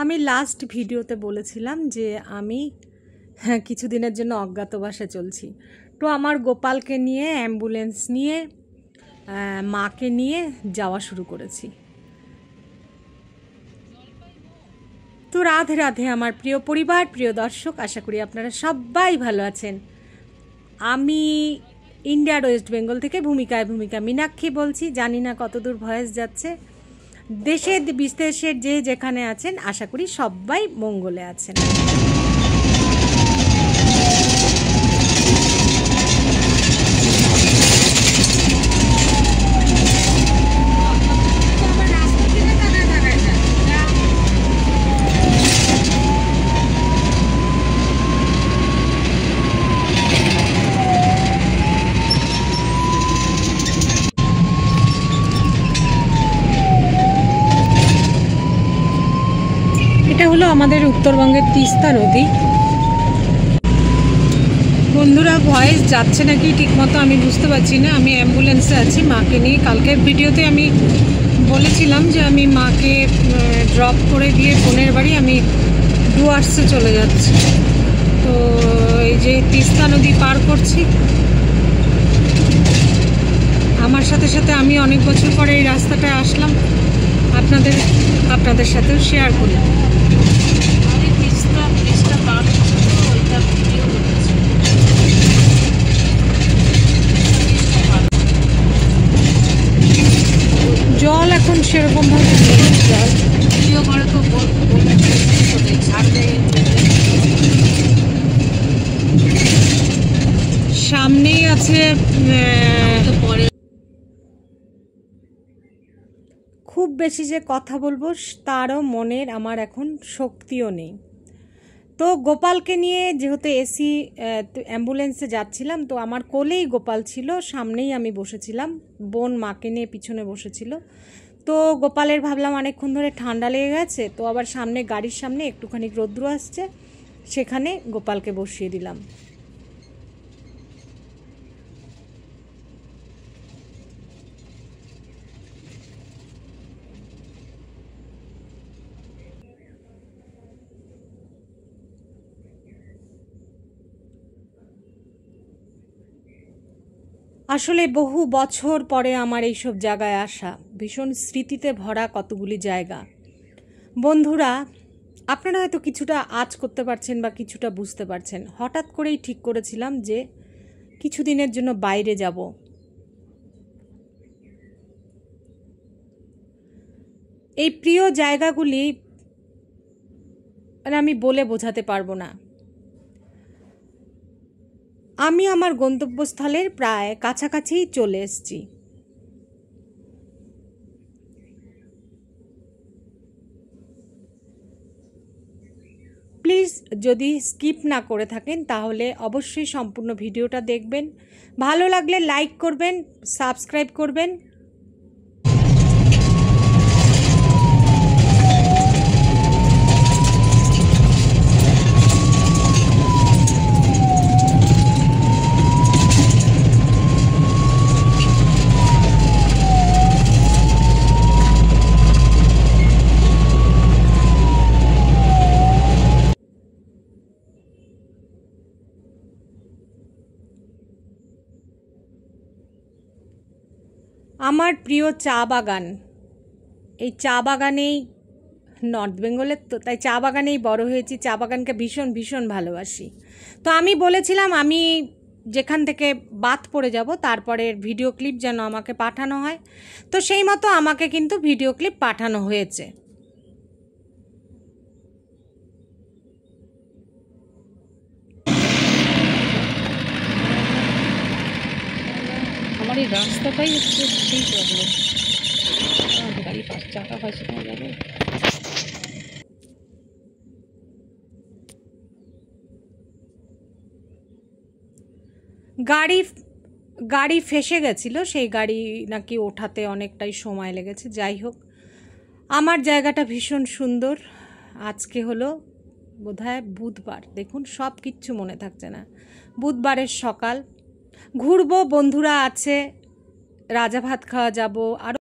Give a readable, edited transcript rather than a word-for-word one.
আমি লাস্ট ভিডিওতে বলেছিলাম যে আমি কিছুদিনের জন্য অজ্ঞাতবাসে চলছি। তো আমার গোপালকে নিয়ে অ্যাম্বুলেন্স নিয়ে মাকে নিয়ে যাওয়া শুরু করেছি। তো রাধে রাধে আমার প্রিয় পরিবার, প্রিয় দর্শক, আশা করি আপনারা সবাই ভালো আছেন। আমি ইন্ডিয়ার ওয়েস্ট বেঙ্গল থেকে ভূমিকা মীনাক্ষী বলছি। জানি না কতদূর ভয়েস যাচ্ছে। দেশে বিদেশের যে যেখানে আছেন আশা করি সবাই মঙ্গলে আছেন। এটা হলো আমাদের উত্তরবঙ্গের তিস্তা নদী। বন্ধুরা, ভয়েস যাচ্ছে নাকি ঠিকমতো আমি বুঝতে পারছি না। আমি অ্যাম্বুলেন্সে আছি মাকে নিয়ে। কালকের ভিডিওতে আমি বলেছিলাম যে আমি মাকে ড্রপ করে দিয়ে বোনের বাড়ি আমি ডুয়ার্সে চলে যাচ্ছি। তো এই যে তিস্তা নদী পার করছি। আমার সাথে সাথে আমি অনেক বছর পরে এই রাস্তাটায় আসলাম, আপনাদের সাথেও শেয়ার করি। জল এখন সেরকম ভাবে জল সামনেই আছে। খুব বেশি যে কথা বলবো তারও মনের আমার এখন শক্তিও নেই। তো গোপালকে নিয়ে যেহেতু এসি অ্যাম্বুলেন্সে যাচ্ছিলাম, তো আমার কোলেই গোপাল ছিল, সামনেই আমি বসেছিলাম, বোন মাকে নিয়ে পিছনে বসেছিল। তো গোপালের ভাবলাম অনেকক্ষণ ধরে ঠান্ডা লেগে গেছে, তো আবার সামনে গাড়ির সামনে একটুখানি রৌদ্র আসছে, সেখানে গোপালকে বসিয়ে দিলাম। আসলে বহু বছর পরে আমার এইসব জায়গায় আসা, ভীষণ স্মৃতিতে ভরা কতগুলি জায়গা। বন্ধুরা, আপনারা হয়তো কিছুটা আঁচ করতে পারছেন বা কিছুটা বুঝতে পারছেন। হঠাৎ করেই ঠিক করেছিলাম যে কিছুদিনের জন্য বাইরে যাব। এই প্রিয় জায়গাগুলি আমি বলে বোঝাতে পারবো না। আমি আমার গন্তব্যস্থলের প্রায় কাছাকাছিই চলে এসেছি। প্লিজ যদি স্কিপ না করে থাকেন তাহলে অবশ্যই সম্পূর্ণ ভিডিওটা দেখবেন। ভালো লাগলে লাইক করবেন, সাবস্ক্রাইব করবেন। আমার প্রিয় চা বাগান, এই চা বাগানেই নর্থ বেঙ্গলের, তো তাই চা বাগানেই বড় হয়েছি। চা বাগানকে ভীষণ ভীষণ ভালোবাসি। তো আমি বলেছিলাম আমি যেখান থেকে বাদ পড়ে যাব তারপরের ভিডিও ক্লিপ যেন আমাকে পাঠানো হয়, তো সেই মতো আমাকে কিন্তু ভিডিও ক্লিপ পাঠানো হয়েছে। আমার এই রাস্তাটাই হচ্ছে সেই প্রবলেম। গাড়ি পাঁচ চাকা হয় সেখানে যাবে। গাড়ি ফেসে গেছিল, সেই গাড়ি নাকি ওঠাতে অনেকটাই সময় লেগেছে। যাই হোক, আমার জায়গাটা ভীষণ সুন্দর। আজকে হলো বোধহয় বুধবার, দেখুন সব কিচ্ছু মনে থাকছে না। বুধবারের সকাল, ঘুরবো, বন্ধুরা আছে, রাজা ভাত খাওয়া যাব, আর